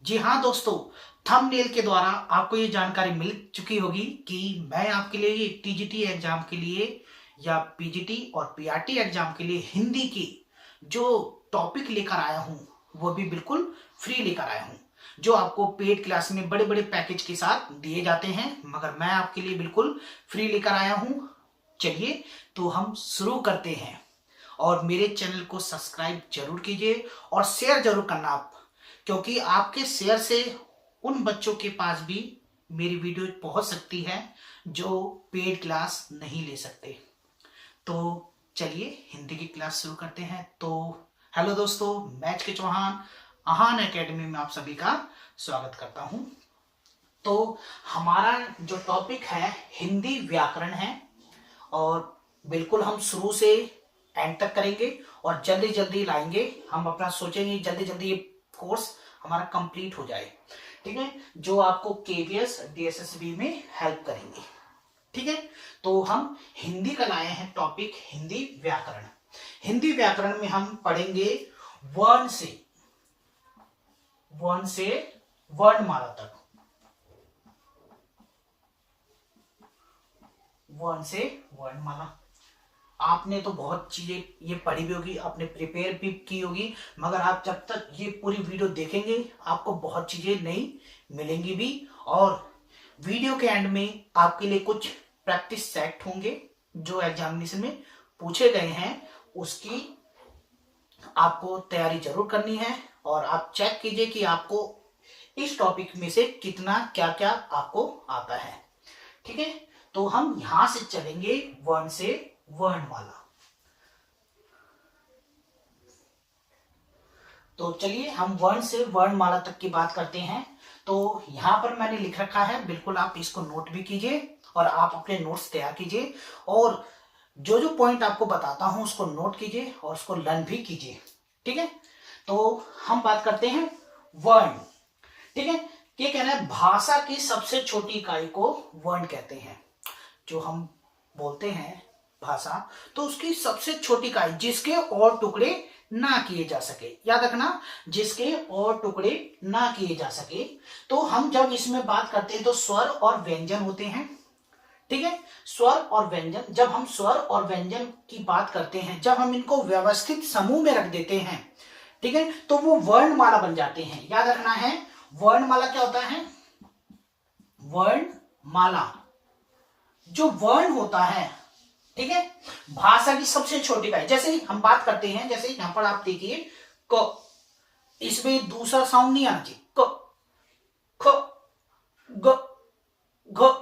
जी हाँ दोस्तों, थंबनेल के द्वारा आपको ये जानकारी मिल चुकी होगी कि मैं आपके लिए टीजीटी एग्जाम के लिए या पीजीटी और पीआरटी एग्जाम के लिए हिंदी की जो टॉपिक लेकर आया हूँ वो भी बिल्कुल फ्री लेकर आया हूँ, जो आपको पेड क्लास में बड़े बड़े पैकेज के साथ दिए जाते हैं, मगर मैं आपके लिए बिल्कुल फ्री लेकर आया हूँ। चलिए तो हम शुरू करते हैं और मेरे चैनल को सब्सक्राइब जरूर कीजिए और शेयर जरूर करना आप, क्योंकि आपके शेयर से उन बच्चों के पास भी मेरी वीडियो पहुंच सकती है जो पेड क्लास नहीं ले सकते। तो चलिए हिंदी की क्लास शुरू करते हैं। तो हेलो दोस्तों, मैं के चौहान आहान एकेडमी में आप सभी का स्वागत करता हूं। तो हमारा जो टॉपिक है हिंदी व्याकरण है और बिल्कुल हम शुरू से एंड तक करेंगे और जल्दी जल्दी लाएंगे। हम अपना सोचेंगे जल्दी जल्दी ये कोर्स हमारा कंप्लीट हो जाए, ठीक है, जो आपको केवीएस डीएसएसबी में हेल्प करेंगे। ठीक है, तो हम हिंदी का लाए हैं टॉपिक हिंदी व्याकरण। हिंदी व्याकरण में हम पढ़ेंगे वर्ण से वर्णमाला तक, वर्ण से वर्णमाला। आपने तो बहुत चीजें ये पढ़ी भी होगी, आपने प्रिपेयर भी की होगी, मगर आप जब तक ये पूरी वीडियो देखेंगे आपको बहुत चीजें नई मिलेंगी भी। और वीडियो के एंड में आपके लिए कुछ प्रैक्टिस सेट होंगे जो एग्जामिनेशन में पूछे गए हैं, उसकी आपको तैयारी जरूर करनी है। और आप चेक कीजिए कि आपको इस टॉपिक में से कितना क्या क्या आपको आता है। ठीक है, तो हम यहां से चलेंगे वर्ण से वर्णमाला। तो चलिए हम वर्ण से वर्णमाला तक की बात करते हैं। तो यहां पर मैंने लिख रखा है, बिल्कुल आप इसको नोट भी कीजिए और आप अपने नोट्स तैयार कीजिए और जो जो पॉइंट आपको बताता हूं उसको नोट कीजिए और उसको लर्न भी कीजिए। ठीक है, तो हम बात करते हैं वर्ण। ठीक है, ये कहना है भाषा की सबसे छोटी इकाई को वर्ण कहते हैं। जो हम बोलते हैं भाषा, तो उसकी सबसे छोटी इकाई जिसके और टुकड़े ना किए जा सके, याद रखना, जिसके और टुकड़े ना किए जा सके। तो हम जब इसमें बात करते हैं तो स्वर और व्यंजन होते हैं। ठीक है, स्वर और व्यंजन, जब हम स्वर और व्यंजन की बात करते हैं, जब हम इनको व्यवस्थित समूह में रख देते हैं, ठीक है, तो वो वर्णमाला बन जाते हैं। याद रखना है, वर्णमाला क्या होता है? वर्णमाला जो वर्ण होता है, ठीक है, भाषा की सबसे छोटी इकाई। जैसे हम बात करते हैं, जैसे यहां पर आप देखिए क, इसमें दूसरा साउंड नहीं आना चाहिए, क, ख, ग, घ।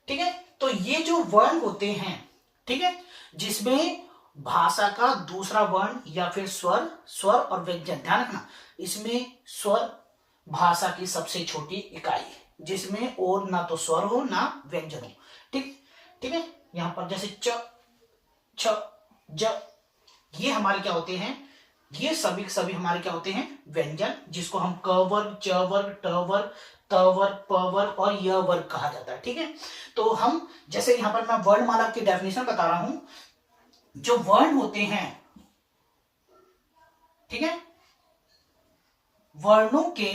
ठीक है, तो ये जो वर्ण होते हैं, ठीक है, जिसमें भाषा का दूसरा वर्ण या फिर स्वर और व्यंजन, ध्यान रखना, इसमें स्वर भाषा की सबसे छोटी इकाई, जिसमें और ना तो स्वर हो ना व्यंजन हो। ठीक ठीक है, यहां पर जैसे च, छ, ज, ये हमारे क्या होते हैं? ये सभी हमारे क्या होते हैं? व्यंजन, जिसको हम क वर्ग, च वर्ग, ट वर्ग, त वर्ग, प वर्ग और य वर्ग कहा जाता है। ठीक है, तो हम जैसे यहां पर मैं वर्णमाला की डेफिनेशन बता रहा हूं, जो वर्ण होते हैं, ठीक है, वर्णों के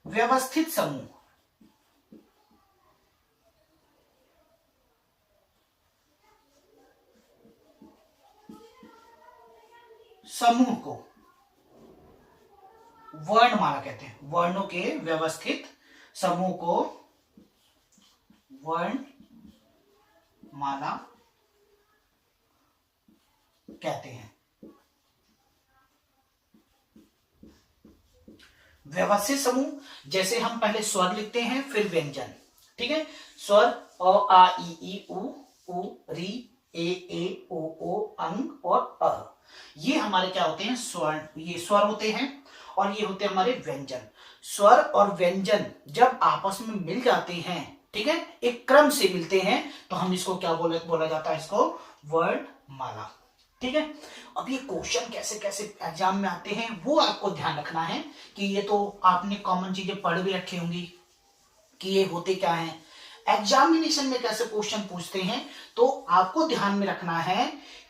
व्यवस्थित समूह, समूह को वर्णमाला कहते हैं। वर्णों के व्यवस्थित समूह को वर्णमाला कहते हैं। व्यवस्थित समूह, जैसे हम पहले स्वर लिखते हैं फिर व्यंजन। ठीक है, स्वर अ आ ई उ री ए ओ अंग और अ, ये हमारे क्या होते हैं? स्वर्ण। ये स्वर होते हैं और ये होते हैं हमारे व्यंजन। स्वर और व्यंजन जब आपस में मिल जाते हैं, ठीक है, एक क्रम से मिलते हैं, तो हम इसको क्या बोला जाता है? इसको वर्णमाला। ठीक है, अब ये क्वेश्चन कैसे कैसे एग्जाम में आते हैं वो आपको ध्यान रखना है कि ये तो आपने कॉमन चीजें पढ़ भी रखी होंगी कि ये होते क्या है, एग्जामिनेशन में कैसे क्वेश्चन पूछते हैं। तो आपको ध्यान में रखना है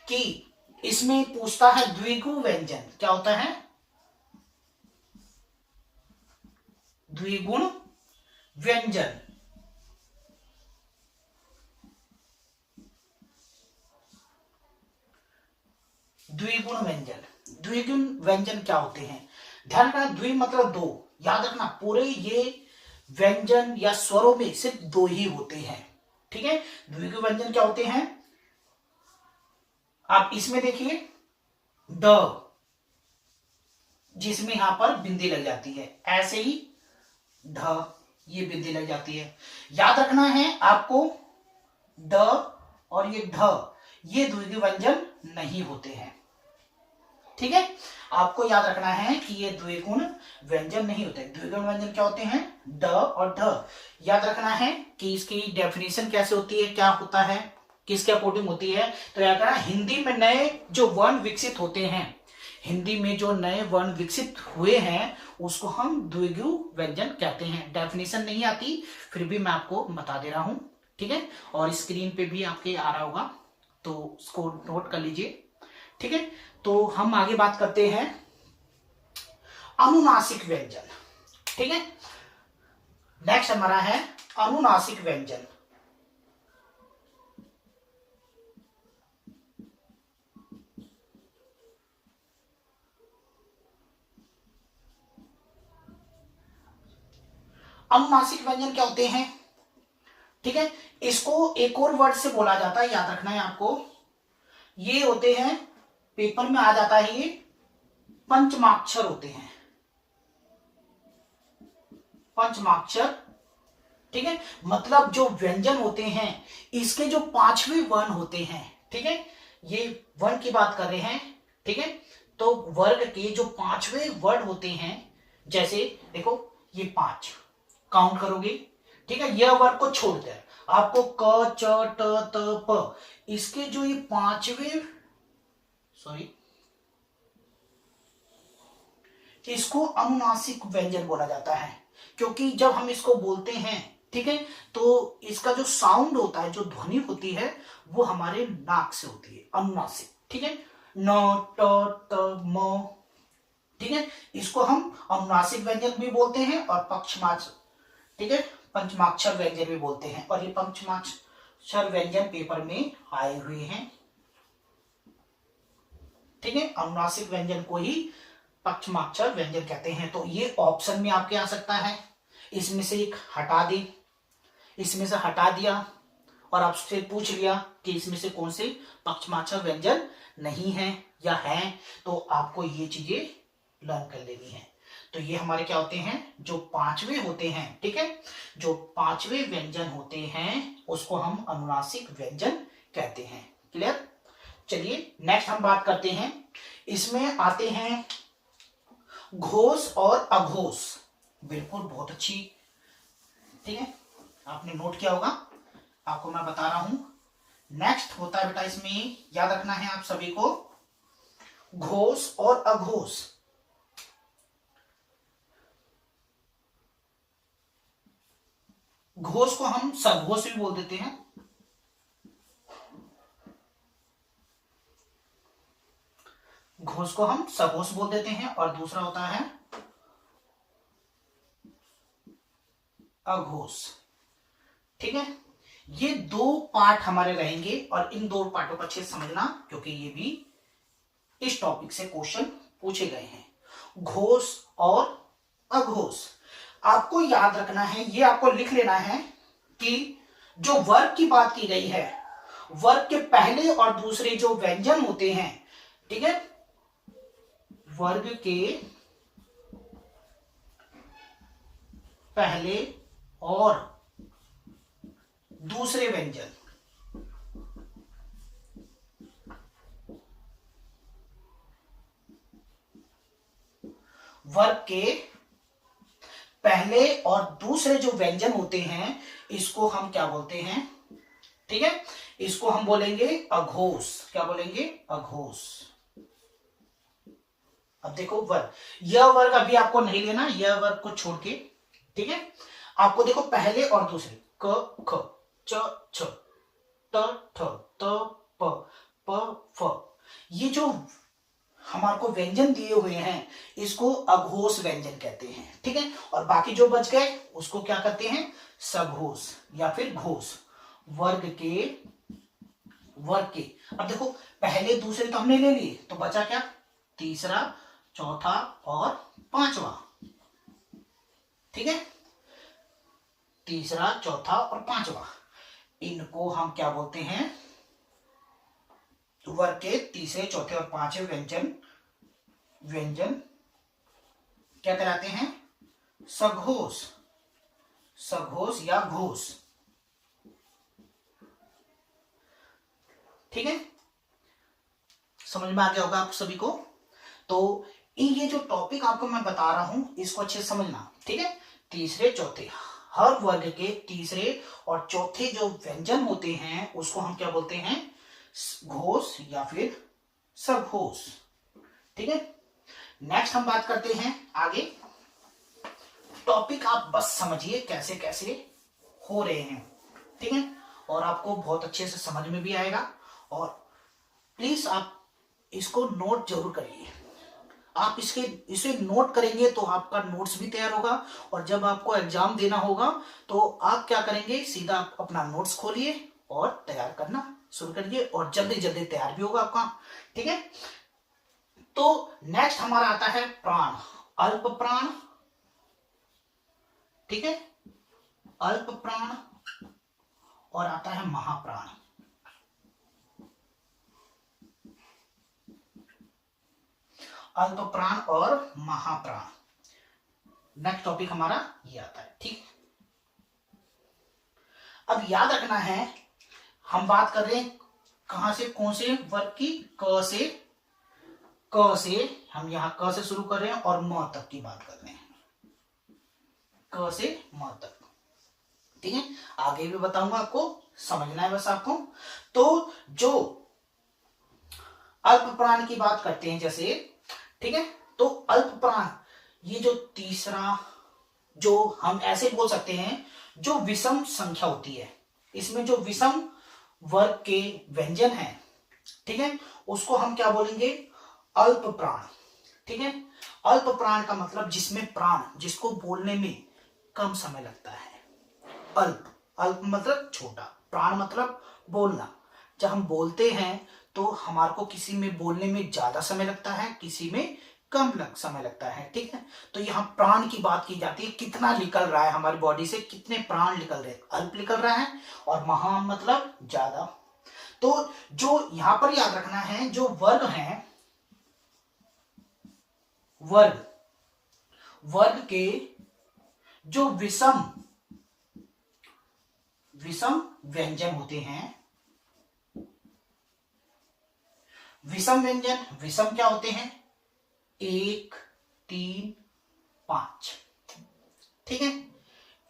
कि इसमें पूछता है द्विगु व्यंजन। क्या होता है? द्विगुण व्यंजन। द्विगुण व्यंजन, द्विगुण व्यंजन क्या होते हैं? ध्यान रखना, द्वि मतलब दो, याद रखना पूरे ये व्यंजन या स्वरों में सिर्फ दो ही होते हैं, ठीक है। द्विगुण व्यंजन क्या होते हैं? आप इसमें देखिए ड, जिसमें यहां पर बिंदी लग जाती है, ऐसे ही ढ, ये बिंदी लग जाती है। याद रखना है आपको, ड और ये ढ, ये द्विगुण व्यंजन नहीं होते हैं, ठीक है। आपको याद रखना है कि ये द्विगुण व्यंजन नहीं होते। द्विगुण व्यंजन क्या होते हैं? ड और ढ। याद रखना है कि इसकी डेफिनेशन कैसे होती है, क्या होता है, किसके अकॉर्डिंग होती है। तो याद रखना, हिंदी में नए जो वर्ण विकसित होते हैं, हिंदी में जो नए वर्ण विकसित हुए हैं उसको हम द्विगुण व्यंजन कहते हैं। डेफिनेशन नहीं आती, फिर भी मैं आपको बता दे रहा हूं, ठीक है। और स्क्रीन पे भी आपके आ रहा होगा, तो उसको नोट कर लीजिए, ठीक है। तो हम आगे बात करते हैं अनुनासिक व्यंजन, ठीक है। नेक्स्ट हमारा है अनुनासिक व्यंजन। अनुनासिक व्यंजन क्या होते हैं, ठीक है। इसको एक और वर्ड से बोला जाता है, याद रखना है आपको। ये होते हैं, पेपर में आ जाता है, ये पंचमाक्षर होते हैं, पंचमाक्षर, ठीक है। मतलब जो व्यंजन होते हैं इसके जो पांचवें वर्ण होते हैं, ठीक है, ये वर्ण की बात कर रहे हैं, ठीक है। तो वर्ग के जो पांचवें वर्ण होते हैं, जैसे देखो ये पांच काउंट करोगे, ठीक है, यह वर्ग को छोड़कर आपको क च ट त प, इसके जो ये पांचवें, सॉरी, इसको अनुनासिक व्यंजन बोला जाता है, क्योंकि जब हम इसको बोलते हैं, ठीक है, तो इसका जो साउंड होता है, जो ध्वनि होती है, वो हमारे नाक से होती है, अनुनासिक, ठीक है। न ट त म, ठीक है, इसको हम अनुनासिक व्यंजन भी बोलते हैं और पक्षमाक्ष, ठीक है, पंचमाक्षर व्यंजन भी बोलते हैं। और ये पंचमाक्षर व्यंजन पेपर में आए हुए हैं, ठीक है। अनुनासिक व्यंजन को ही पक्षमाक्षर व्यंजन कहते हैं। तो ये ऑप्शन में आपके आ सकता है, इसमें से एक हटा दे, इसमें से हटा दिया और आपसे पूछ लिया कि इसमें से कौन से पक्षमाक्षर व्यंजन नहीं है या है, तो आपको ये चीजें लर्न कर लेनी है। तो ये हमारे क्या होते हैं, जो पांचवे होते हैं, ठीक है, जो पांचवे व्यंजन होते हैं उसको हम अनुनासिक व्यंजन कहते हैं। क्लियर? चलिए नेक्स्ट हम बात करते हैं, इसमें आते हैं घोष और अघोष। बिल्कुल, बहुत अच्छी, ठीक है, आपने नोट किया होगा, आपको मैं बता रहा हूं। नेक्स्ट होता है बेटा, इसमें याद रखना है आप सभी को, घोष और अघोष। घोष को हम सघोष भी बोल देते हैं, घोष को हम सघोष बोल देते हैं, और दूसरा होता है अघोष, ठीक है। ये दो पार्ट हमारे रहेंगे और इन दो पार्टों को अच्छे से समझना, क्योंकि ये भी इस टॉपिक से क्वेश्चन पूछे गए हैं। घोष और अघोष आपको याद रखना है, ये आपको लिख लेना है कि जो वर्ग की बात की गई है, वर्ग के पहले और दूसरे जो व्यंजन होते हैं, ठीक है, वर्ग के पहले और दूसरे व्यंजन, वर्ग के पहले और दूसरे जो व्यंजन होते हैं इसको हम क्या बोलते हैं, ठीक है, इसको हम बोलेंगे अघोष। क्या बोलेंगे? अघोष। अब देखो वर्ग, यह वर्ग अभी आपको नहीं लेना, यह वर्ग को छोड़ के, ठीक है। आपको देखो पहले और दूसरे, क ख च छ त ठ त प प फ, ये जो हमारे को व्यंजन दिए हुए हैं, इसको अघोष व्यंजन कहते हैं, ठीक है। और बाकी जो बच गए उसको क्या कहते हैं, सघोष या फिर घोष। वर्ग के अब देखो पहले दूसरे तो हमने ले लिए, तो बचा क्या, तीसरा, चौथा और पांचवा, ठीक है। तीसरा, चौथा और पांचवा, इनको हम क्या बोलते हैं, वर्ग के तीसरे, चौथे और पांचवें व्यंजन क्या कराते हैं, सघोष या घोष, ठीक है। समझ में आ गया होगा आप सभी को। तो ये जो टॉपिक आपको मैं बता रहा हूं इसको अच्छे से समझना, ठीक है। तीसरे, चौथे, हर वर्ग के तीसरे और चौथे जो व्यंजन होते हैं उसको हम क्या बोलते हैं, घोष या फिर सघोष, ठीक है। नेक्स्ट हम बात करते हैं आगे। टॉपिक आप बस समझिए कैसे कैसे हो रहे हैं, ठीक है, और आपको बहुत अच्छे से समझ में भी आएगा। और प्लीज आप इसको नोट जरूर करिए। आप इसे नोट करेंगे तो आपका नोट्स भी तैयार होगा, और जब आपको एग्जाम देना होगा तो आप क्या करेंगे, सीधा अपना नोट्स खोलिए और तैयार करना शुरू करिए, और जल्दी जल्दी तैयार भी होगा आपका, ठीक है। तो नेक्स्ट हमारा आता है प्राण, अल्प प्राण, ठीक है, अल्प प्राण, और आता है महाप्राण। अल्प प्राण और महाप्राण, नेक्स्ट टॉपिक हमारा ये आता है, ठीक। अब याद रखना है, हम बात कर रहे हैं कहां से, कौन से वर्ग की, क से हम यहां क से शुरू कर रहे हैं और म तक की बात कर रहे हैं, क से म तक, ठीक है। आगे भी बताऊंगा, आपको समझना है बस आपको। तो जो अल्प प्राण की बात करते हैं जैसे, ठीक है, तो अल्प प्राण, ये जो तीसरा, जो हम ऐसे बोल सकते हैं, जो विषम संख्या होती है, इसमें जो विषम वर्ग के व्यंजन है, ठीक है, उसको हम क्या बोलेंगे, अल्प प्राण, ठीक है। अल्प प्राण का मतलब जिसमें प्राण, जिसको बोलने में कम समय लगता है। अल्प मतलब छोटा, प्राण मतलब बोलना। जब हम बोलते हैं तो हमारे को किसी में बोलने में ज्यादा समय लगता है, किसी में कम समय लगता है, ठीक है। तो यहाँ प्राण की बात की जाती है, कितना निकल रहा है हमारी बॉडी से, कितने प्राण निकल रहे हैं, अल्प निकल रहा है, और महा मतलब ज्यादा। तो जो यहां पर याद रखना है, जो वर्ग है, वर्ग के जो विषम व्यंजन होते हैं, विषम व्यंजन, विषम क्या होते हैं, 1, 3, 5, ठीक है।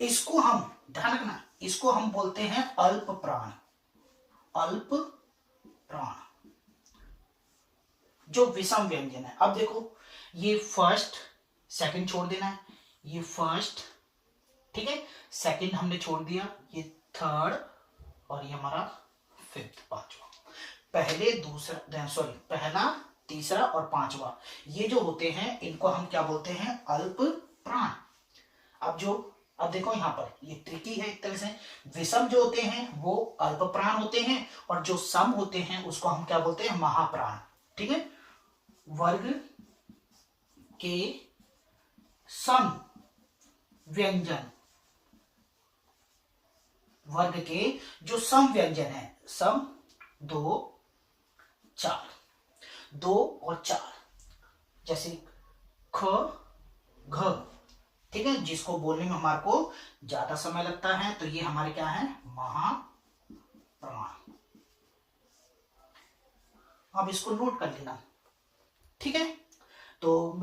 इसको हम ध्यान रखना, इसको हम बोलते हैं अल्प प्राण, अल्प प्राण, जो विषम व्यंजन है। अब देखो, ये फर्स्ट, सेकंड छोड़ देना है, ये फर्स्ट, ठीक है, सेकंड हमने छोड़ दिया, ये थर्ड, और ये हमारा फिफ्थ, पांचवा। पहला, तीसरा और पांचवा, ये जो होते हैं इनको हम क्या बोलते हैं, अल्प प्राण। अब देखो यहां पर ये ट्रिकी है एक तरह से, विषम जो होते हैं वो अल्प प्राण होते हैं, और जो सम होते हैं उसको हम क्या बोलते हैं, महाप्राण, ठीक है। वर्ग के सम व्यंजन, वर्ग के जो सम व्यंजन है, सम 2, 4, 2 और 4, जैसे ख, घ, ठीक है, जिसको बोलने में हमारे को ज्यादा समय लगता है, तो ये हमारे क्या है, महाप्राण। अब इसको नोट कर लेना, ठीक है। तो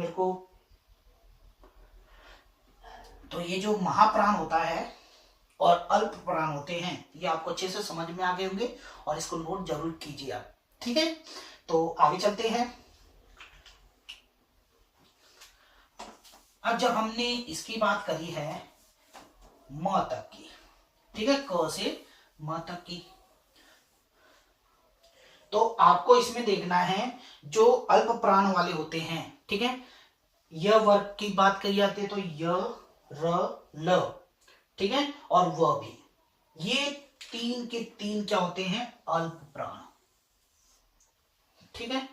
ये जो महाप्राण होता है और अल्प प्राण होते हैं, ये आपको अच्छे से समझ में आ गए होंगे, और इसको नोट जरूर कीजिए आप, ठीक है। तो आगे चलते हैं। अब जब हमने इसकी बात करी है म तक की, ठीक है, क से म तक की, तो आपको इसमें देखना है जो अल्प प्राण वाले होते हैं, ठीक है, य वर्ग की बात करी जाती है तो य र ल, ठीक है, और व भी, ये तीन के तीन क्या होते हैं, अल्प प्राण, ठीक है,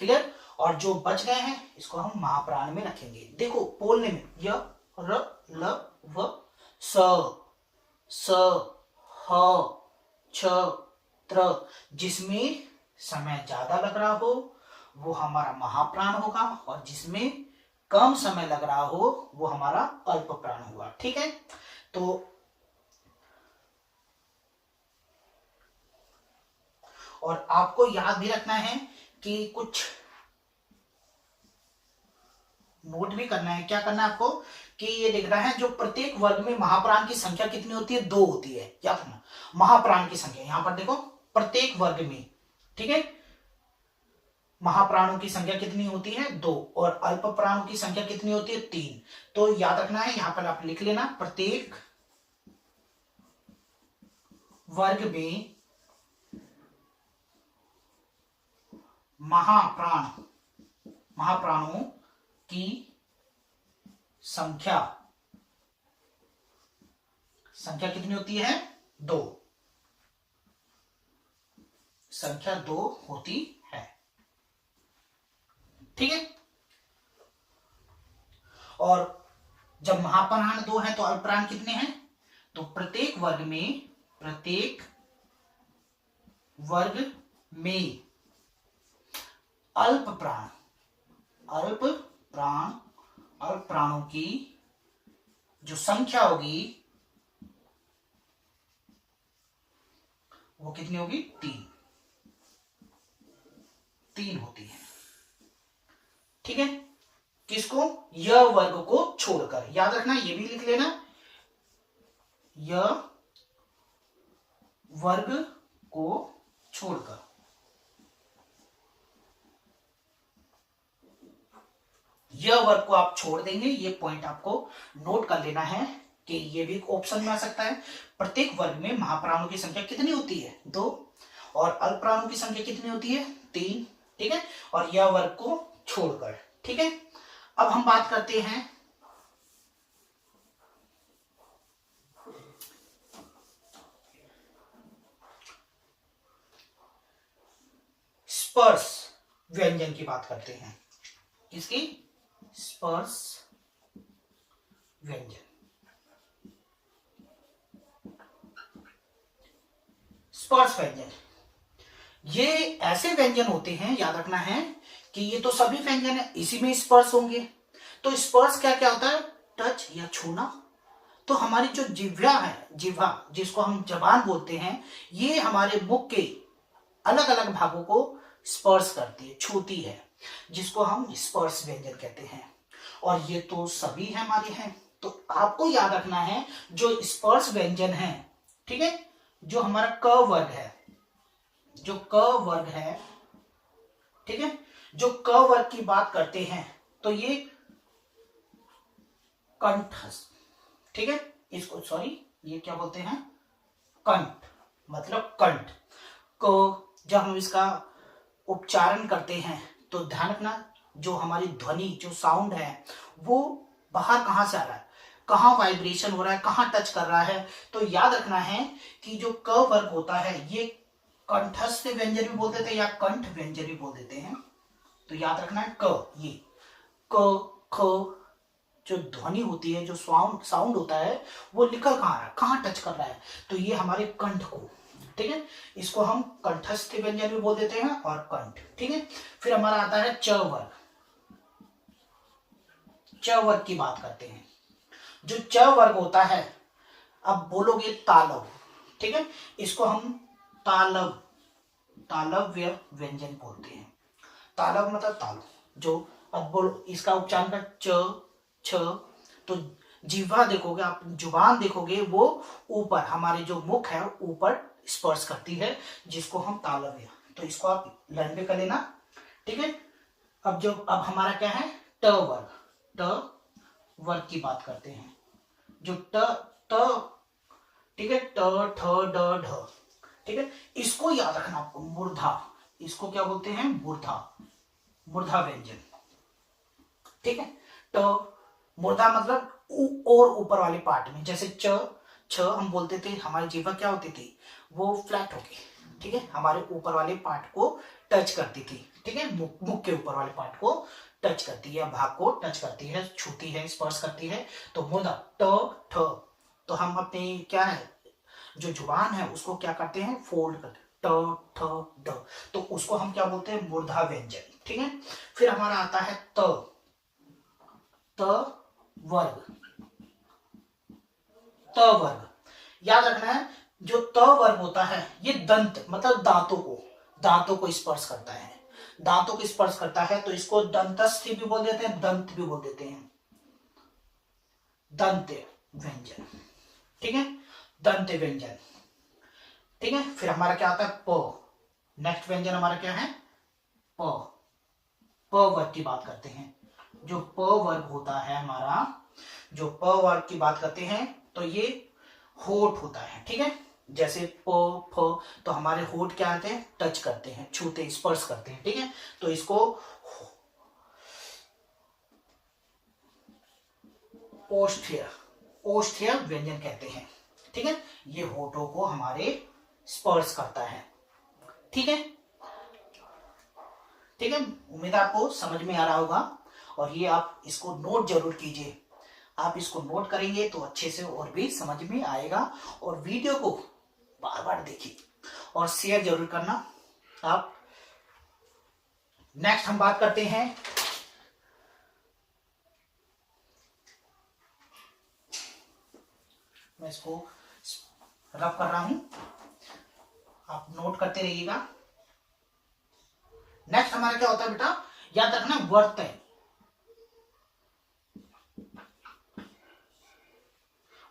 क्लियर। और जो बच गए हैं इसको हम महाप्राण में रखेंगे। देखो बोलने में य र ल व स स ह छ त्र, जिसमें समय ज्यादा लग रहा हो वो हमारा महाप्राण होगा, और जिसमें कम समय लग रहा हो वो हमारा अल्प प्राण होगा, ठीक है। तो और आपको याद भी रखना है कि कुछ नोट भी करना है। क्या करना है आपको कि ये देखना है जो प्रत्येक वर्ग में महाप्राण की संख्या कितनी होती है, 2 होती है। याद रखना महाप्राण की संख्या, यहां पर देखो प्रत्येक वर्ग में, ठीक है, महाप्राणों की संख्या कितनी होती है, 2, और अल्प प्राणों की संख्या कितनी होती है, 3। तो याद रखना है, यहां पर आप लिख लेना प्रत्येक वर्ग में महाप्राणों की संख्या कितनी होती है, 2, संख्या 2 होती है, ठीक है। और जब महाप्राण 2 है तो अल्पप्राण कितने हैं, तो प्रत्येक वर्ग में अल्प प्राणों की जो संख्या होगी वो कितनी होगी, 3 होती है, ठीक है। किसको, य वर्ग को छोड़कर, याद रखना, ये भी लिख लेना, य वर्ग को छोड़कर, यह वर्ग को आप छोड़ देंगे। ये पॉइंट आपको नोट कर लेना है कि ये भी ऑप्शन में आ सकता है। प्रत्येक वर्ग में महाप्राणों की संख्या कितनी होती है, 2, और अल्पप्राणों की संख्या कितनी होती है, 3, ठीक है, और यह वर्ग को छोड़कर, ठीक है। अब हम बात करते हैं स्पर्श व्यंजन की, बात करते हैं किसकी, स्पर्श व्यंजन। स्पर्श व्यंजन ये ऐसे व्यंजन होते हैं, याद रखना है कि ये तो सभी व्यंजन है, इसी में स्पर्श होंगे। तो स्पर्श क्या क्या होता है, टच या छूना। तो हमारी जो जिह्वा है, जिह्वा जिसको हम जबान बोलते हैं, ये हमारे मुख के अलग अलग भागों को स्पर्श करती है, छूती है, जिसको हम स्पर्श व्यंजन कहते हैं। और ये तो सभी है हमारे हैं। तो आपको याद रखना है जो स्पर्श व्यंजन है, ठीक है, जो हमारा क वर्ग है, जो क वर्ग है, ठीक है, जो क वर्ग की बात करते हैं तो ये कंठ, ठीक है, इसको सॉरी ये क्या बोलते हैं, कंठ, मतलब कंठ को जब हम इसका उच्चारण करते हैं तो ध्यान रखना जो हमारी ध्वनि, जो साउंड है, वो बाहर कहां से आ रहा है, कहां वाइब्रेशन हो रहा है, कहां टच कर रहा है। तो याद रखना है कि जो क वर्ग होता है ये कंठस्थ व्यंजन भी बोल देते हैं या कंठ व्यंजन भी बोल देते हैं। तो याद रखना है क, ये क ख जो ध्वनि होती है, जो साउंड होता है, वो निकल कहां रहा है, कहां टच कर रहा है, तो ये हमारे कंठ को, ठीक है, इसको हम कंठस्थ व्यंजन भी बोल देते हैं और कंठ, ठीक है। फिर हमारा आता है च वर्ग। च वर्ग की बात करते हैं। जो च वर्ग होता है, अब बोलोगे तालव, ठीक है, इसको हम तालव्य व्यंजन बोलते हैं। तालव मतलब तालु, जो अब बोलो इसका उच्चारण का च छ, तो जिह्वा देखोगे आप, जुबान देखोगे वो ऊपर, हमारे जो मुख है ऊपर स्पर्श करती है, जिसको हम तालव्य, तो इसको आप लर्न भी कर लेना, ठीक है। अब हमारा क्या है, ट वर्ग। ट वर्ग की बात करते हैं। जो ट, ठीक है, ट ठ ड ढ, ठीक है, इसको याद रखना आपको, मूर्धा, इसको क्या बोलते हैं, मूर्धा, मूर्धा व्यंजन। ठीक है, तो मूर्धा मतलब और ऊपर वाले पार्ट में, जैसे च छ हम बोलते थे, हमारी जीवा क्या होती थी, वो फ्लैट होगी, ठीक है, हमारे ऊपर वाले पार्ट को टच करती थी, ठीक है, मुख के ऊपर वाले पार्ट को टच करती है, भाग को टच करती है, छूती है, स्पर्श करती है। तो मूर्धा ट ठ, तो हम अपने क्या है, जो जुबान है उसको क्या करते हैं, फोल्ड करते हैं, ट ठ ड, तो उसको हम क्या बोलते हैं, मूर्धा व्यंजन। ठीक है, फिर हमारा आता है त, त वर्ग, त वर्ग, याद रखना है, जो त वर्ग होता है ये दंत मतलब दांतों को स्पर्श करता है, दांतों को स्पर्श करता है, तो इसको दंतस्थि भी बोल देते हैं, दंत भी बोल देते हैं, दंत व्यंजन। ठीक है, दंत व्यंजन। ठीक है, फिर हमारा क्या आता है, प, नेक्स्ट व्यंजन हमारा क्या है, प, प वर्ग की बात करते हैं। जो प वर्ग होता है हमारा, जो प वर्ग की बात करते हैं, तो ये होठ होता है। ठीक है, जैसे प फ, तो हमारे होठ क्या आते हैं, टच करते हैं, छूते, स्पर्श करते हैं। ठीक है, तो इसको ओष्ठ्य, ओष्ठ्य व्यंजन कहते हैं। ठीक है, ये होठों को हमारे स्पर्श करता है। ठीक है, ठीक है, उम्मीद आपको समझ में आ रहा होगा, और ये आप इसको नोट जरूर कीजिए, आप इसको नोट करेंगे तो अच्छे से और भी समझ में आएगा। और वीडियो को बार बार देखिए और शेयर जरूर करना आप। नेक्स्ट हम बात करते हैं, मैं इसको रब कर रहा हूं, आप नोट करते रहिएगा। नेक्स्ट हमारा क्या होता है बेटा, याद रखना, वर्तय,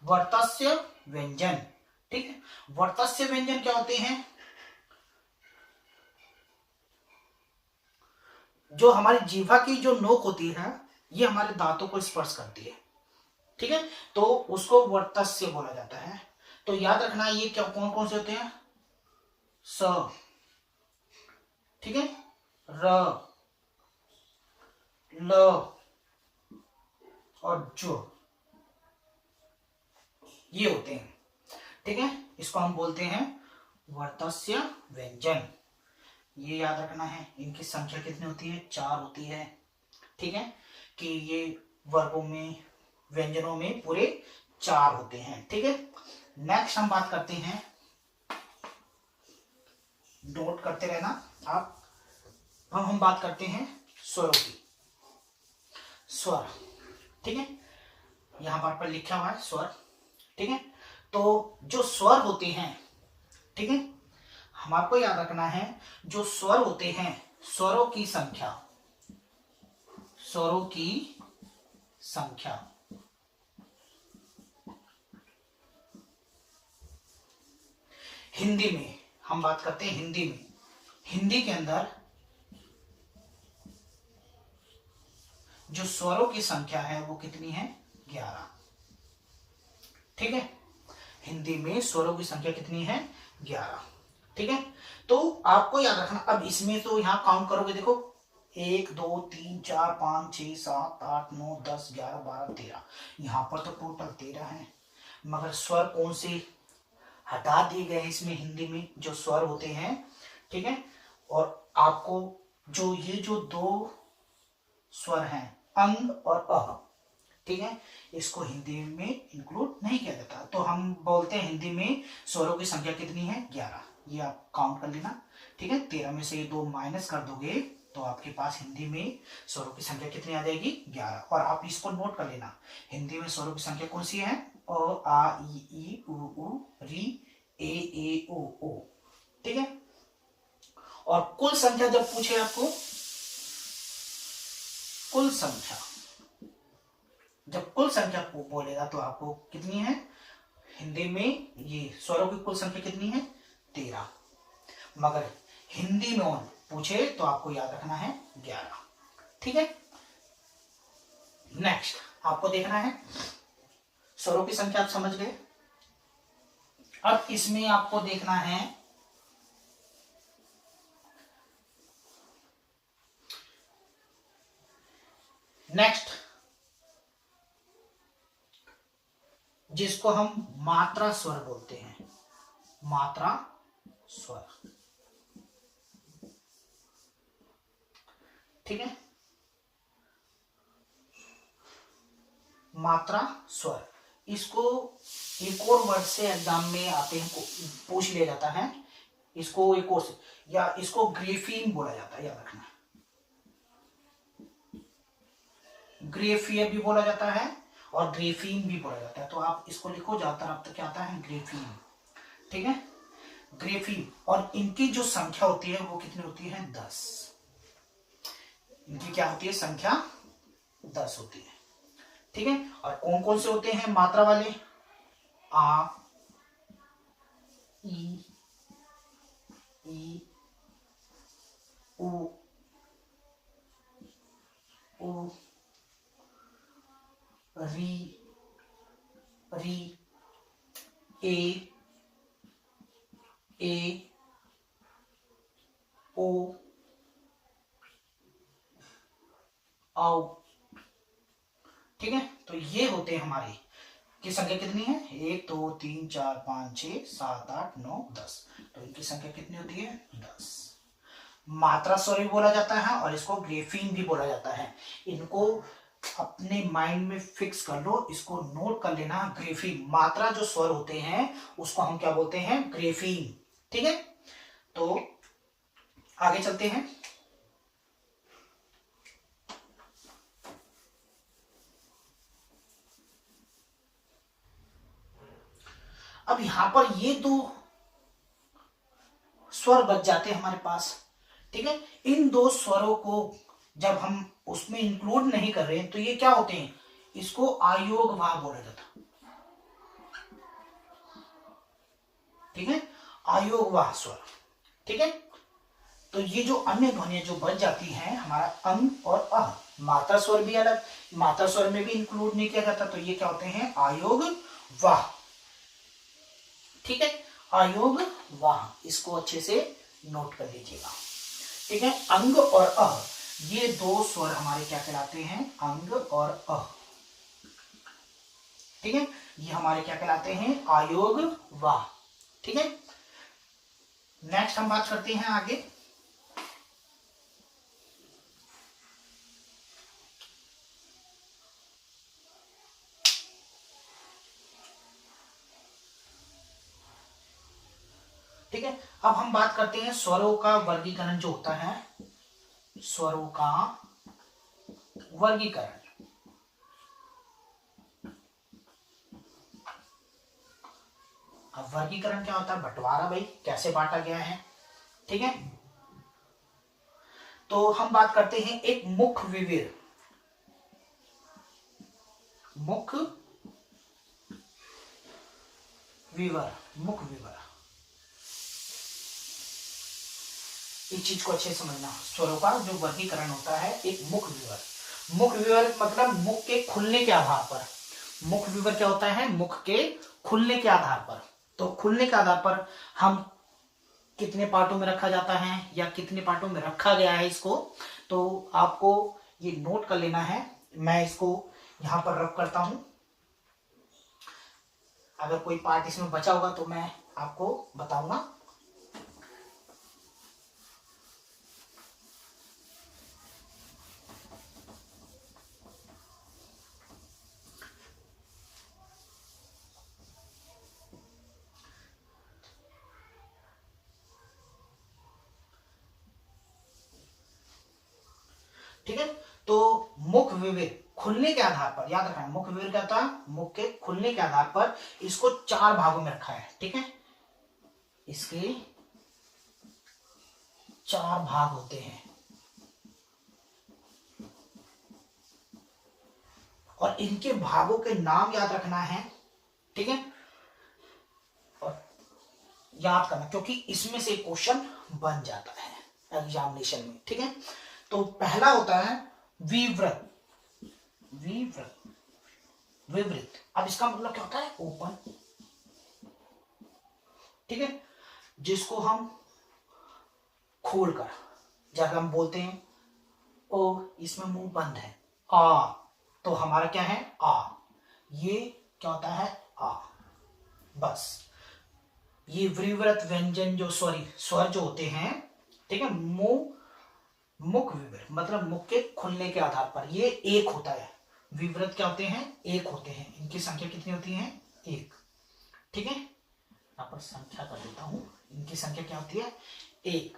वर्तस्य व्यंजन। ठीक है, वर्तस्य व्यंजन क्या होते हैं, जो हमारी जीवा की जो नोक होती है, ये हमारे दांतों को स्पर्श करती है। ठीक है, तो उसको वर्तस्य बोला जाता है। तो याद रखना, ये क्या कौन कौन से होते हैं, स, ठीक है, र, ल और जो, ये होते हैं। ठीक है, इसको हम बोलते हैं वर्तस्य व्यंजन। ये याद रखना है, इनकी संख्या कितनी होती है, 4 होती है। ठीक है, कि ये वर्गों में, व्यंजनों में पूरे 4 होते हैं। ठीक है, नेक्स्ट हम बात करते हैं, नोट करते रहना आप, हम बात करते हैं स्वरों की, स्वर। ठीक है, यहां पर लिखा हुआ है स्वर। ठीक है, तो जो स्वर होते हैं, ठीक है, हम आपको याद रखना है, जो स्वर होते हैं, स्वरों की संख्या, स्वरों की संख्या, हिंदी में हम बात करते हैं, हिंदी में, हिंदी के अंदर जो स्वरों की संख्या है वो कितनी है, 11। ठीक है, हिंदी में स्वरों की संख्या कितनी है, 11। ठीक है, तो आपको याद रखना, अब इसमें तो यहां काउंट करोगे, देखो 1 2 3 4 5 6 7 8 9 10 11 12 13, यहां पर तो टोटल 13 है, मगर स्वर कौन से हटा दिए गए हैं इसमें, हिंदी में जो स्वर होते हैं। ठीक है, और आपको जो ये जो 2 स्वर हैं, अंग और अह, ठीक है, इसको हिंदी में इंक्लूड नहीं किया जाता, तो हम बोलते हैं हिंदी में स्वरों की संख्या कितनी है, 11। ये आप काउंट कर लेना। ठीक है, 13 में से ये 2 माइनस कर दोगे तो आपके पास हिंदी में स्वरों की संख्या कितनी आ जाएगी, 11। और आप इसको नोट कर लेना, हिंदी में स्वरों की संख्या कौन सी है, अ आ ई उ ऊ री ए ओ ओ। ठीक है, और कुल संख्या जब पूछे आपको, कुल संख्या, जब कुल संख्या बोलेगा तो आपको कितनी है, हिंदी में ये स्वरों की कुल संख्या कितनी है, 13, मगर हिंदी में पूछे तो आपको याद रखना है 11। ठीक है, नेक्स्ट आपको देखना है, स्वरों की संख्या आप समझ गए। अब इसमें आपको देखना है नेक्स्ट, जिसको हम मात्रा स्वर बोलते हैं, मात्रा स्वर, ठीक है। मात्रा स्वर, इसको एक और वर्ड से एग्जाम में आते हैं, पूछ लिया जाता है इसको, एक और से, या इसको ग्रेफीन बोला जाता है, याद रखना। ग्रेफियर भी बोला जाता है और ग्रेफीन भी बोला जाता है, तो आप इसको लिखो, ज्यादातर अब तक क्या आता है, ग्रेफीन, ठीक है। ग्रेफीन, और इनकी जो संख्या होती है वो कितनी होती है, 10। इनकी क्या होती है, संख्या 10 होती है, ठीक है। और कौन कौन से होते हैं मात्रा वाले, आ, ई, उ, ऊ, री, ए, ओ, आओ, ठीक है। तो ये होते हैं हमारे, की संख्या कितनी है, 1 2 3 4 5 6 7 8 9 10, तो इनकी संख्या कितनी होती है, 10। मात्रा स्वर भी बोला जाता है और इसको ग्रेफीन भी बोला जाता है। इनको अपने माइंड में फिक्स कर लो, इसको नोट कर लेना। ग्रेफीन, मात्रा जो स्वर होते हैं उसको हम क्या बोलते हैं, ग्रेफीन, ठीक है। तो आगे चलते हैं। अब यहां पर ये दो स्वर बच जाते हैं हमारे पास, ठीक है। इन दो स्वरों को जब हम उसमें इंक्लूड नहीं कर रहे हैं तो ये क्या होते हैं, इसको अयोगवाह बोला जाता, ठीक है, अयोगवाह स्वर, ठीक है। तो ये जो अन्य ध्वनियां जो बच जाती हैं, हमारा अंग और अह, मात्रा स्वर भी अलग, मात्रा स्वर में भी इंक्लूड नहीं किया जाता, तो ये क्या होते हैं, अयोगवाह, ठीक है। अयोगवाह, इसको अच्छे से नोट कर लीजिएगा, ठीक है। अंग और अह, ये दो स्वर हमारे क्या कहलाते हैं, अंग और अह, ठीक है। ये हमारे क्या कहलाते हैं, अयोगवाह, ठीक है। नेक्स्ट हम बात करते हैं आगे। ठीक है, अब हम बात करते हैं स्वरों का वर्गीकरण जो होता है, स्वरों का वर्गीकरण। अब वर्गीकरण क्या होता है, बंटवारा, भाई कैसे बांटा गया है, ठीक है। तो हम बात करते हैं एक मुख विवर, मुख विवर, मुख विवर, इस चीज को अच्छे समझना। स्वरों का जो वर्गीकरण होता है, एक मुख विवर, मुख विवर मतलब मुख के खुलने के आधार पर, मुख विवर क्या होता है, मुख के खुलने के आधार पर। तो खुलने के आधार पर हम कितने पार्टों में रखा जाता है या कितने पार्टों में रखा गया है इसको, तो आपको ये नोट कर लेना है। मैं इसको यहां पर रख करता हूं, अगर कोई पार्ट इसमें बचा होगा तो मैं आपको बताऊंगा। ठीक है, तो मुख विवेक खुलने के आधार पर, याद रखना मुख विवेक क्या था, मुख के खुलने के आधार पर इसको 4 भागों में रखा है, ठीक है। इसके 4 भाग होते हैं और इनके भागों के नाम याद रखना है, ठीक है, और याद करना, क्योंकि इसमें से क्वेश्चन बन जाता है एग्जामिनेशन में, ठीक है। तो पहला होता है विवृत, विवृत, विवृत। अब इसका मतलब क्या होता है, ओपन, ठीक है, जिसको हम खोलकर, जब हम बोलते हैं ओ इसमें मुंह बंद है, आ, तो हमारा क्या है आ, ये क्या होता है आ। बस ये विवृत व्यंजन जो स्वर जो होते हैं, ठीक है, मुख विवृत मतलब मुख के खुलने के आधार पर ये एक होता है। विवृत क्या होते हैं, एक होते हैं। इनकी संख्या कितनी होती है, एक। ठीक है, यहां पर संख्या कर देता हूं, इनकी संख्या क्या होती है, एक।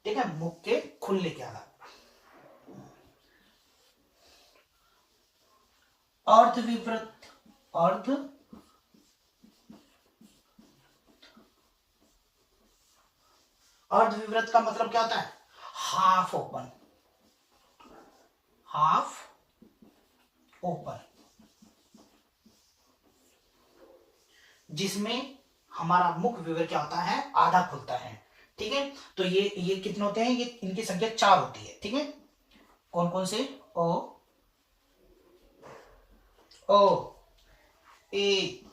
ठीक है, मुख के खुलने के आधार पर। अर्धविवृत, अर्धविवृत का मतलब क्या होता है, हाफ ओपन, हाफ ओपन, जिसमें हमारा मुख विवृत क्या होता है, आधा खुलता है। ठीक है, तो ये कितने होते हैं, ये इनकी संख्या 4 होती है। ठीक है, कौन कौन से, ओ ए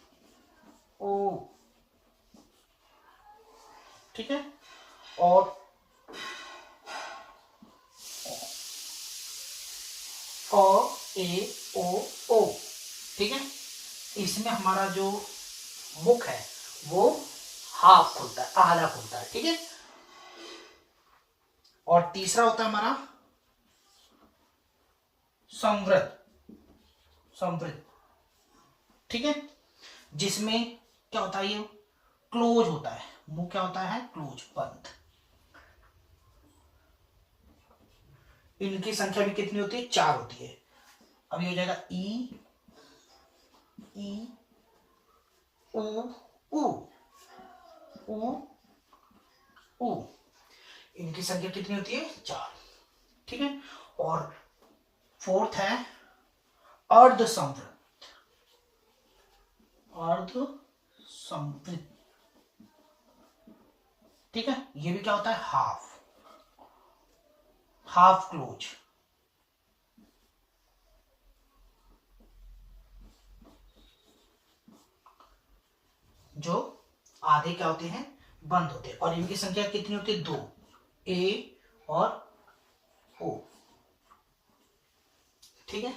ओ, ठीक है, और ए ओ। ठीक है, इसमें हमारा जो मुख है वो हाफ खुलता है, आधा खुलता है। ठीक है, और तीसरा होता है हमारा संवृत, ठीक है, जिसमें क्या होता है, ये क्लोज होता है, मुंह क्या होता है, क्लोज, बंद। इनकी संख्या भी कितनी होती है, 4 होती है। अब ये हो जाएगा ई उ उ। इनकी संख्या कितनी होती है, 4। ठीक है, और फोर्थ है अर्ध संवृत, ठीक है, ये भी क्या होता है, हाफ क्लोज, जो आधे क्या होते हैं, बंद होते हैं। और इनकी संख्या कितनी होती है, 2, ए और ओ। ठीक है,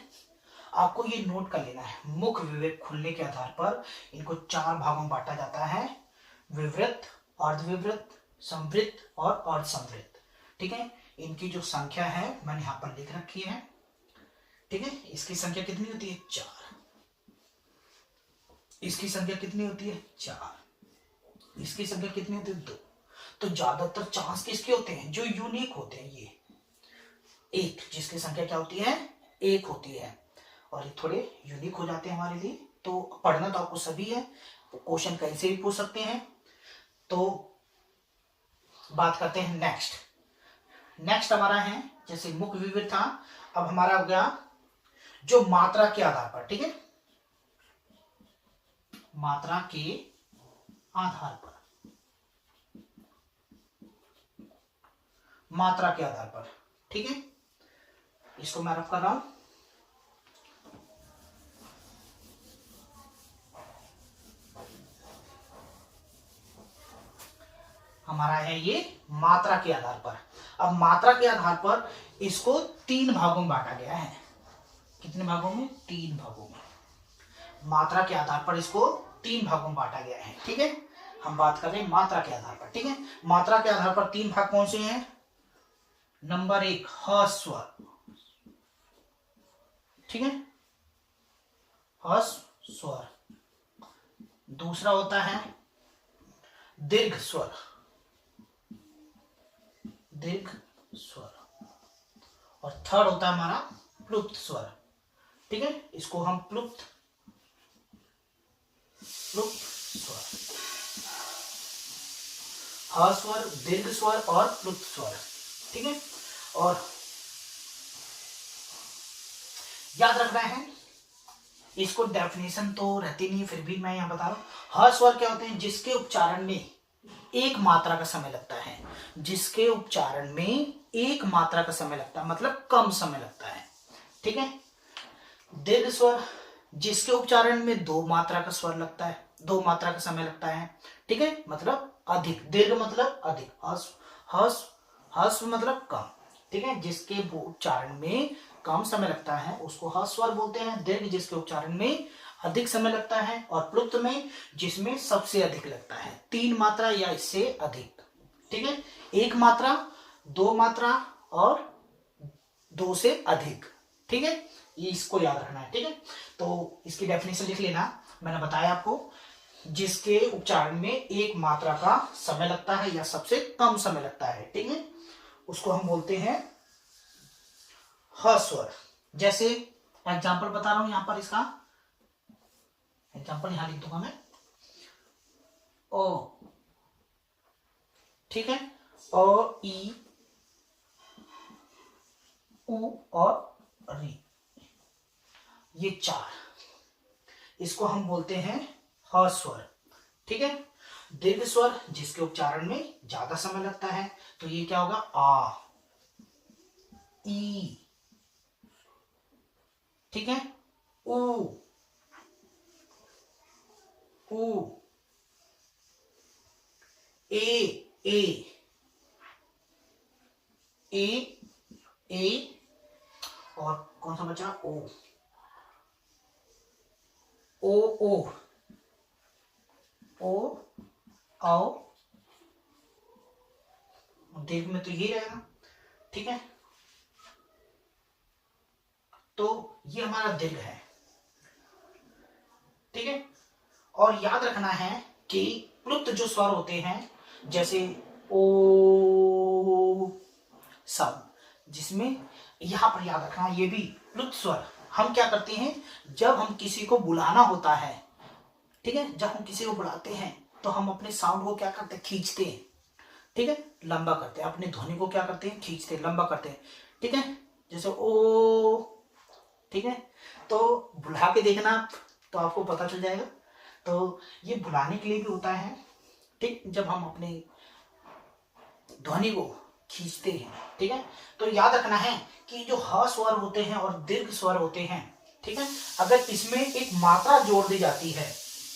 आपको ये नोट कर लेना है, मुख विवृत खुलने के आधार पर इनको 4 भागों में बांटा जाता है, विवृत, अर्धविवृत, संवृत और अर्धसंवृत। ठीक है, इनकी जो संख्या है मैंने यहां पर लिख रखी है। ठीक है, इसकी संख्या कितनी होती है, 4। इसकी संख्या कितनी होती है, 4। इसकी संख्या कितनी होती है, 2। तो ज्यादातर चांस किसके होते हैं, जो यूनिक होते हैं, ये एक, जिसकी संख्या क्या होती है, 1 होती है। और ये थोड़े यूनिक हो जाते हैं हमारे लिए। तो पढ़ना तो आपको सभी है, क्वेश्चन कहीं से भी पूछ सकते हैं। तो बात करते हैं नेक्स्ट हमारा है, जैसे मुख विवृत था, अब हमारा हो गया जो मात्रा के आधार पर। ठीक है, मात्रा के आधार पर, मात्रा के आधार पर। ठीक है, इसको मैं रफ कर रहा हूं। हमारा है ये मात्रा के आधार पर। अब मात्रा के आधार पर इसको 3 भागों में बांटा गया है। कितने भागों में, 3 भागों में। मात्रा के आधार पर इसको 3 भागों में बांटा गया है। ठीक है, हम बात कर रहे हैं मात्रा के आधार पर। ठीक है, मात्रा के आधार पर 3 भाग कौन से हैं, नंबर 1 ह स्वर, ठीक है, ह स्वर। दूसरा होता है दीर्घ स्वर, और थर्ड होता है हमारा प्लुप्त स्वर। ठीक है, इसको हम प्लुप्त स्वर, ह स्वर, दीर्घ स्वर और प्लुप्त स्वर। ठीक है, और याद रखना है, इसको डेफिनेशन तो रहती नहीं, फिर भी मैं यहां बता रहा हूं। ह स्वर क्या होते हैं, जिसके उच्चारण में एक मात्रा का समय लगता है, जिसके उच्चारण में एक मात्रा का समय लगता है, मतलब कम समय लगता है। ठीक है, दीर्घ स्वर, जिसके उच्चारण में 2 मात्रा का स्वर लगता है, 2 मात्रा का समय लगता है। ठीक है, मतलब अधिक, दीर्घ मतलब अधिक, हस्व मतलब कम। ठीक है, जिसके उच्चारण में कम समय लगता है उसको ह स्वर बोलते हैं। दीर्घ जिसके उच्चारण में अधिक समय लगता है, और प्लुत में जिसमें सबसे अधिक लगता है, 3 मात्रा या इससे अधिक। ठीक है, 1 मात्रा, 2 मात्रा और 2 से अधिक। ठीक है, ये इसको याद रखना है। ठीक है, तो इसकी डेफिनेशन लिख लेना। मैंने बताया आपको, जिसके उच्चारण में 1 मात्रा का समय लगता है या सबसे कम समय लगता है। ठीक है, उसको हम बोलते हैं ह स्वर। जैसे एग्जाम्पल बता रहा हूं यहां पर, इसका एग्जाम्पल यहां लिख दूंगा मैं, ओ। ठीक है, ओ, ई, उ और री, ये 4, इसको हम बोलते हैं ह स्वर। ठीक है, दीर्घ स्वर जिसके उच्चारण में ज्यादा समय लगता है, तो ये क्या होगा, आ, ई। ठीक है, उ, उ, ए, ए, और कौन सा बचा, ओ, ओ, औ, दीर्घ में तो ये रहेगा। ठीक है, तो ये हमारा दीर्घ है। ठीक है, और याद रखना है कि प्लुत जो स्वर होते हैं, जैसे ओ, सब, जिसमें यहां पर याद रखना ये भी प्लुत स्वर हम क्या करते हैं, जब हम किसी को बुलाना होता है। ठीक है, जब हम किसी को बुलाते हैं तो हम अपने साउंड को क्या करते हैं, खींचते हैं। ठीक है, लंबा करते हैं, अपने ध्वनि को क्या करते हैं, खींचते हैं, लंबा करते हैं। ठीक है, जैसे ओ। ठीक है, तो बुला के देखना तो आपको पता चल जाएगा। तो ये बुलाने के लिए भी होता है। ठीक, जब हम अपने ध्वनि को खींचते हैं। ठीक है, तो याद रखना है कि जो ह स्वर होते हैं और दीर्घ स्वर होते हैं, ठीक है, अगर इसमें एक मात्रा जोड़ दी जाती है,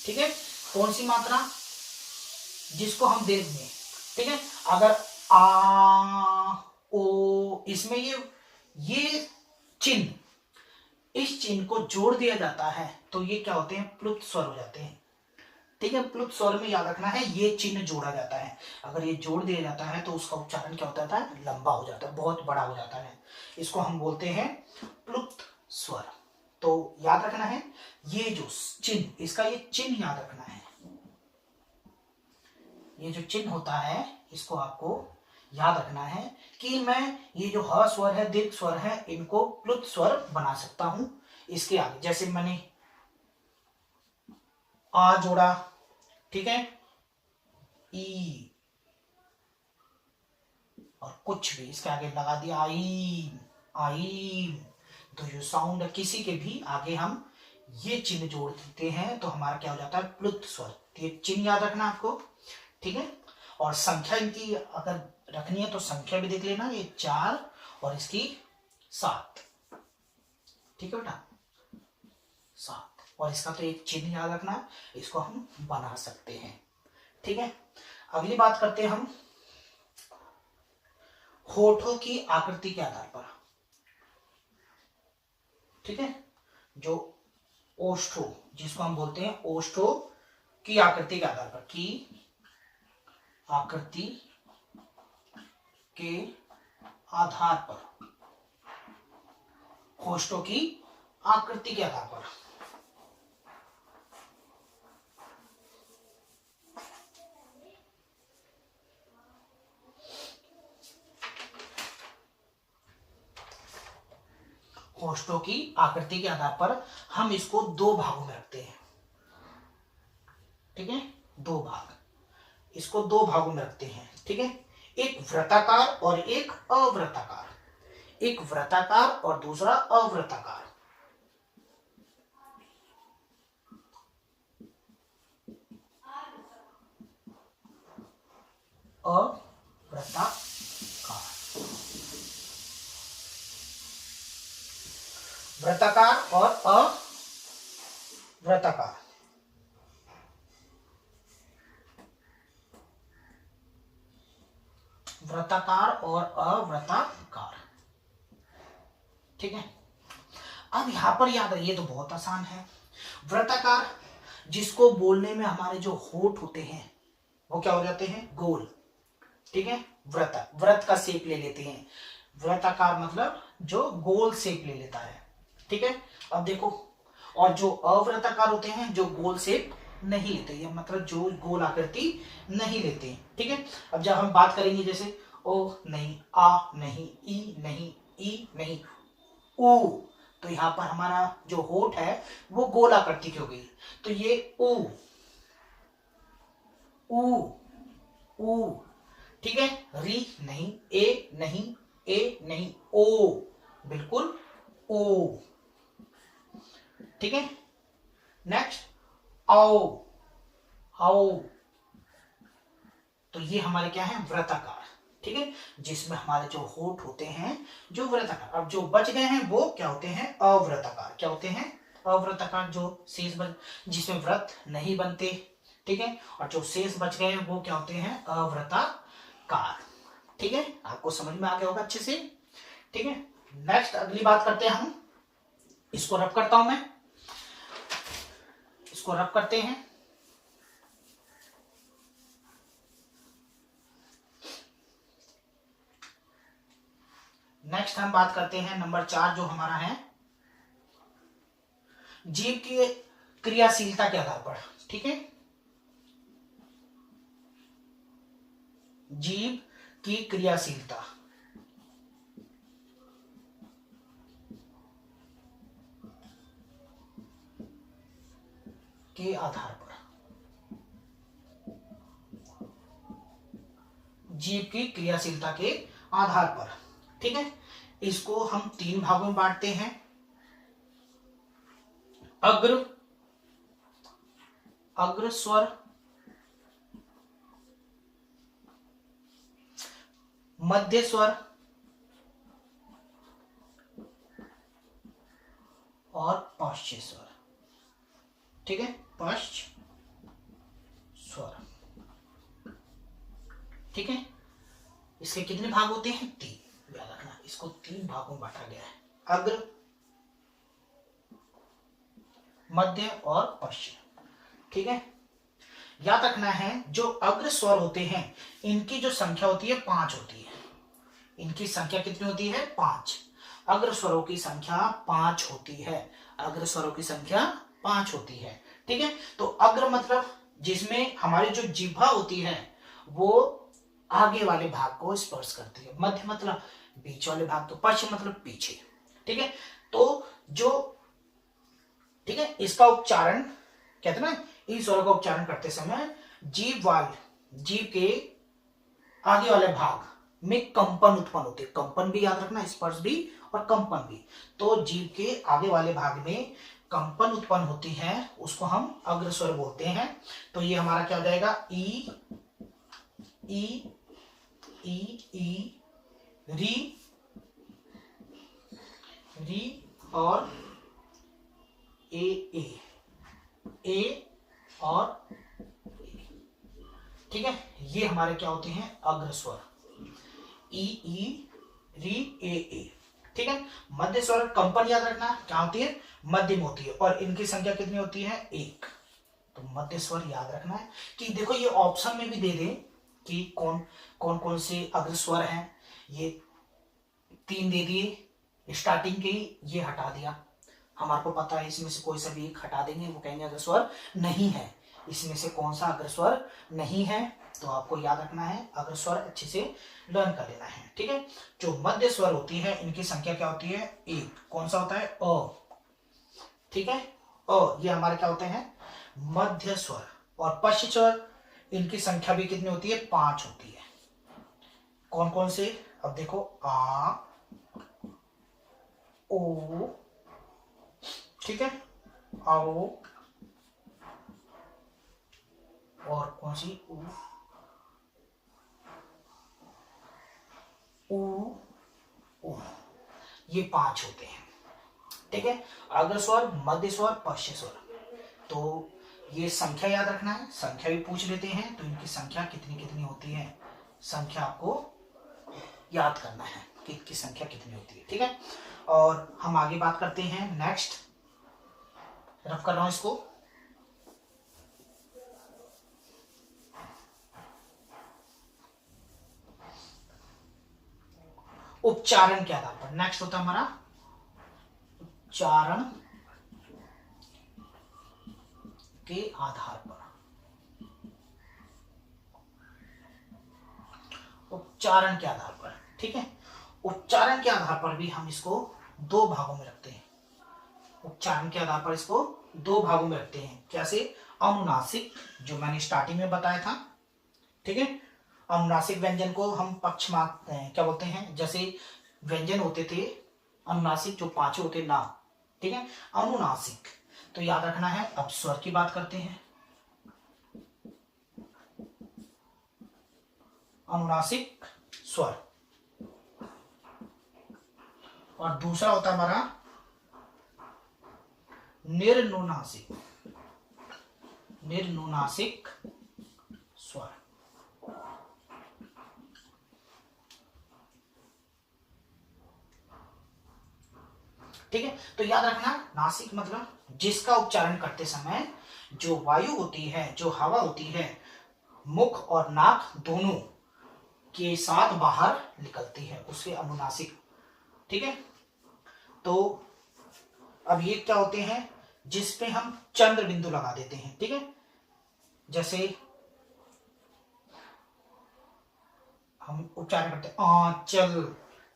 ठीक है, कौन सी मात्रा, जिसको हम दीर्घ में, ठीक है, अगर आ, ओ, इसमें ये चिन्ह, इस चिन्ह को जोड़ दिया जाता है तो ये क्या होते हैं, प्लुत स्वर हो जाते हैं। ठीक है, प्लुत स्वर में याद रखना है ये चिन्ह जोड़ा जाता है। अगर ये जोड़ दिया जाता है तो उसका उच्चारण क्या होता है, लंबा हो जाता है, बहुत बड़ा हो जाता है। इसको हम बोलते हैं प्लुत स्वर। तो याद रखना है ये जो चिन्ह, इसका ये चिन्ह याद रखना है। ये जो चिन्ह होता है इसको आपको याद रखना है कि मैं ये जो ह स्वर है, दीर्घ स्वर है, इनको प्लुत स्वर बना सकता हूं। इसके आगे जैसे मैंने आ जोड़ा, ठीक है, ई, और कुछ भी इसके आगे लगा दिया, आई, आई, तो जो साउंड किसी के भी आगे हम ये चिन्ह जोड़ देते हैं तो हमारा क्या हो जाता है, प्लुत स्वर। तो ये चिन्ह याद रखना आपको। ठीक है, और संख्या इनकी अगर रखनी है तो संख्या भी देख लेना, ये 4 और इसकी 7। ठीक है बेटा, 7, और इसका तो एक चिन्ह याद रखना, इसको हम बना सकते हैं। ठीक है, अगली बात करते हैं हम होठों की आकृति के आधार पर। ठीक है, जो ओष्ठों, जिसको हम बोलते हैं ओष्ठों की आकृति के आधार पर, की आकृति के आधार पर, ओष्ठों की आकृति के आधार पर होस्टों की आकृति के आधार पर हम इसको 2 भागों में रखते हैं। ठीक है, 2 भाग, इसको 2 भागों में रखते हैं। ठीक है, एक वृत्ताकार और एक अवृत्ताकार, एक वृत्ताकार और दूसरा अवृत्ताकार। अवृत्ताकार, वृत्ताकार और अवृत्ताकार। वृत्ताकार और अवृत्ताकार। ठीक है, अब यहाँ पर याद रखिए, तो बहुत आसान है। वृत्ताकार, जिसको बोलने में हमारे जो होठ होते हैं वो क्या हो जाते हैं, गोल। ठीक है, व्रत का शेप ले लेते हैं। वृत्ताकार मतलब जो गोल शेप ले लेता है। ठीक है, अब देखो, और जो अवृत्ताकार होते हैं जो गोल शेप नहीं लेते, या मतलब जो गोल आकृति नहीं लेते। ठीक है, अब जब हम बात करेंगे जैसे ओ नहीं, आ नहीं, ई नहीं, ई नहीं, ऊ, तो यहाँ पर हमारा जो होठ है वो गोल आकृति की हो गई। तो ये ऊ, ऊ, ऊ। ठीक है, री नहीं, ए नहीं, ए नहीं, ओ, बिल्कुल ओ। ठीक है, नेक्स्ट आओ, आओ। तो ये हमारे क्या है, वृत्ताकार। ठीक है, जिसमें हमारे जो होठ होते हैं जो वृत्ताकार। अब जो बच गए हैं वो क्या होते हैं, अवृत्ताकार। क्या होते हैं, अवृत्ताकार, जो शेष बच, जिसमें व्रत नहीं बनते। ठीक है, और जो शेष बच गए हैं वो क्या होते हैं, अवृत्ताकार। ठीक है, आपको समझ में आ गया होगा अच्छे से। ठीक है, नेक्स्ट अगली बात करते हैं हम। इसको रब करता हूं मैं, इसको रब करते हैं। नेक्स्ट हम बात करते हैं नंबर 4 जो हमारा है, जीव की क्रियाशीलता के आधार पर। ठीक है, जीव की क्रियाशीलता के आधार पर, जीव की क्रियाशीलता के आधार पर। ठीक है, इसको हम 3 भागों में बांटते हैं। अग्र स्वर, मध्य स्वर और पश्च स्वर। ठीक है, पश्च स्वर। ठीक है, इसके कितने भाग होते हैं, 3। याद रखना, इसको 3 भागों में बांटा गया है, अग्र, मध्य और पश्चिम। ठीक है, याद रखना है जो अग्र स्वर होते हैं इनकी जो संख्या होती है 5 होती है। इनकी संख्या कितनी होती है, 5। अग्र स्वरों की संख्या 5 होती है। अग्र स्वरों की संख्या 5 होती है। ठीक है, तो अग्र मतलब जिसमें हमारी जो जिह्वा होती है वो आगे वाले भाग को स्पर्श करती है। मध्य मतलब बीच वाले भाग, तो पश्चिम मतलब पीछे। ठीक है, तो जो, ठीक है, इसका उच्चारण कहते हैं ना, इन स्वरों का उच्चारण करते समय जीव के आगे वाले भाग में कंपन उत्पन्न होते हैं। कंपन भी याद रखना, स्पर्श भी और कंपन भी। तो जीव के आगे वाले भाग में कंपन उत्पन्न होती है, उसको हम अग्र स्वर बोलते हैं। तो ये हमारा क्या हो जाएगा, ई, ई, ई, ई, री, री और ए और ए। ठीक है, ये हमारे क्या होते हैं, अग्र स्वर, ई, री, ए। ठीक है, मध्य स्वर कंपन याद रखना क्या होती है, मध्यम होती है, और इनकी संख्या कितनी होती है, 1। तो मध्य स्वर याद रखना है कि देखो ये ऑप्शन में भी दे दे कि कौन से अग्र स्वर हैं। ये 3 दे दिए स्टार्टिंग के ही, ये हटा दिया। हमारे को पता है इसमें से कोई सा भी एक हटा देंगे, वो कहेंगे अग्र स्वर नहीं है। इसमें से कौन सा अग्र स्वर नहीं है, तो आपको याद रखना है, अग्र स्वर अच्छे से लर्न कर लेना है। ठीक है, जो मध्य स्वर होती है इनकी संख्या क्या होती है, 1। कौन सा होता है, अ। ठीक है, अ, ये हमारे क्या होते हैं, मध्य स्वर। और पश्च स्वर, इनकी संख्या भी कितनी होती है, 5 होती है। कौन कौन से, अब देखो, आ, ओ, ठीक है, आओ, और कौन सी, ऊ, ऊ, ये 5 होते हैं। ठीक है, अग्र स्वर, मध्य स्वर, पश्च स्वर। तो ये संख्या याद रखना है, संख्या भी पूछ लेते हैं, तो इनकी संख्या कितनी कितनी होती है, संख्या आपको याद करना है कि इनकी संख्या कितनी होती है। ठीक है, और हम आगे बात करते हैं। नेक्स्ट रफ कर रहा हूं इसको। उच्चारण के आधार पर, नेक्स्ट होता है हमारा उच्चारण के आधार पर। उच्चारण के आधार पर, ठीक है। उच्चारण के आधार पर भी हम इसको दो भागों में रखते हैं। उच्चारण के आधार पर इसको दो भागों में रखते हैं। कैसे? अनुनासिक, जो मैंने स्टार्टिंग में बताया था, ठीक है। अनुनासिक व्यंजन को हम पक्षमात क्या बोलते हैं, जैसे व्यंजन होते थे अनुनासिक जो पांचों होते ना, ठीक है। अनुनासिक तो याद रखना है। अब स्वर की बात करते हैं। अनुनासिक स्वर, और दूसरा होता है हमारा निर्नुनासिक, निर्नुनासिक स्वर। ठीक है, तो याद रखना, नासिक मतलब जिसका उच्चारण करते समय जो वायु होती है, जो हवा होती है, मुख और नाक दोनों के साथ बाहर निकलती है, उसे अनुनासिक। ठीक है, तो अब ये क्या होते हैं, जिसपे हम चंद्र बिंदु लगा देते हैं। ठीक है, जैसे हम उच्चारण करते हैं आंचल,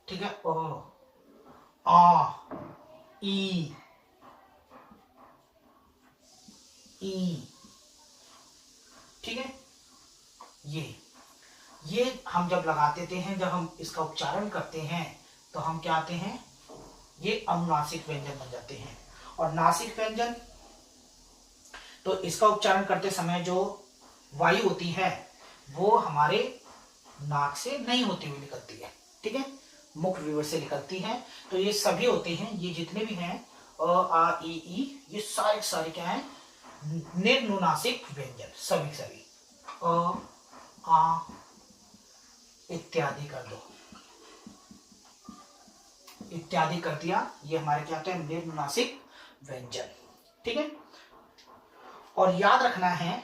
ठीक है, आ ई ई, ठीक है, ये हम जब लगा देते हैं, जब हम इसका उच्चारण करते हैं तो हम क्या आते हैं, ये अनुनासिक व्यंजन बन जाते हैं। और नासिक व्यंजन, तो इसका उच्चारण करते समय जो वायु होती है वो हमारे नाक से नहीं होती हुई निकलती है। ठीक है, मुख विवर से निकलती है। तो ये सभी होते हैं, ये जितने भी हैं अ आ ई, ये सारे सारे क्या है, निर्नुनासिक व्यंजन, सभी अ आ इत्यादि कर दो, इत्यादि कर दिया, ये हमारे क्या होते हैं, निर्नुनासिक व्यंजन। ठीक है, और याद रखना है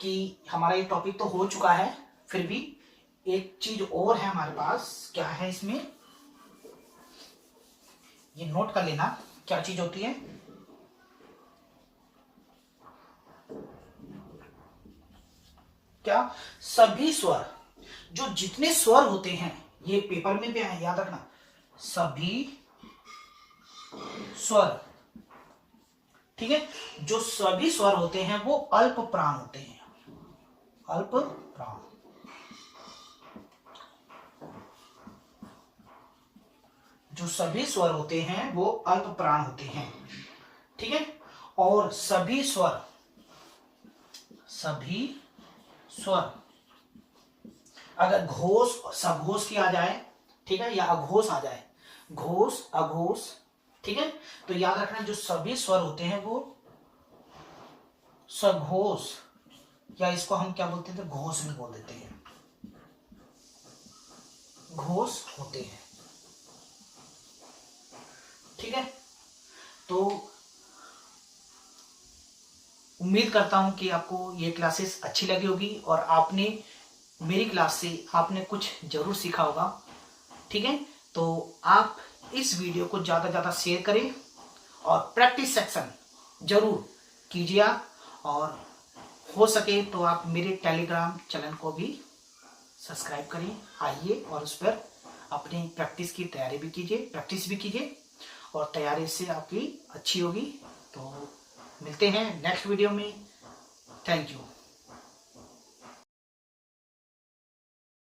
कि हमारा ये टॉपिक तो हो चुका है, फिर भी एक चीज और है हमारे पास। क्या है इसमें, ये नोट कर लेना, क्या चीज होती है, क्या, सभी स्वर, जो जितने स्वर होते हैं, ये पेपर में भी है, याद रखना, सभी स्वर, ठीक है, जो सभी स्वर होते हैं वो अल्प प्राण होते हैं, अल्प प्राण। जो सभी स्वर होते हैं वो अल्प प्राण होते हैं। ठीक है, और सभी स्वर अगर घोष सघोष की आ जाए, ठीक है, या अघोष आ जाए, घोष अघोष, ठीक है, तो याद रखना जो सभी स्वर होते हैं वो सघोष, या इसको हम क्या बोलते थे, घोष में बोल देते हैं, घोष होते हैं। ठीक है, तो उम्मीद करता हूं कि आपको ये क्लासेस अच्छी लगी होगी और आपने मेरी क्लास से आपने कुछ जरूर सीखा होगा। ठीक है, तो आप इस वीडियो को ज़्यादा से ज़्यादा शेयर करें और प्रैक्टिस सेक्शन जरूर कीजिए आप, और हो सके तो आप मेरे टेलीग्राम चैनल को भी सब्सक्राइब करें। आइए और उस पर अपनी प्रैक्टिस की तैयारी भी कीजिए, प्रैक्टिस भी कीजिए, और तैयारी से आपकी अच्छी होगी। तो मिलते हैं नेक्स्ट वीडियो में। Thank you.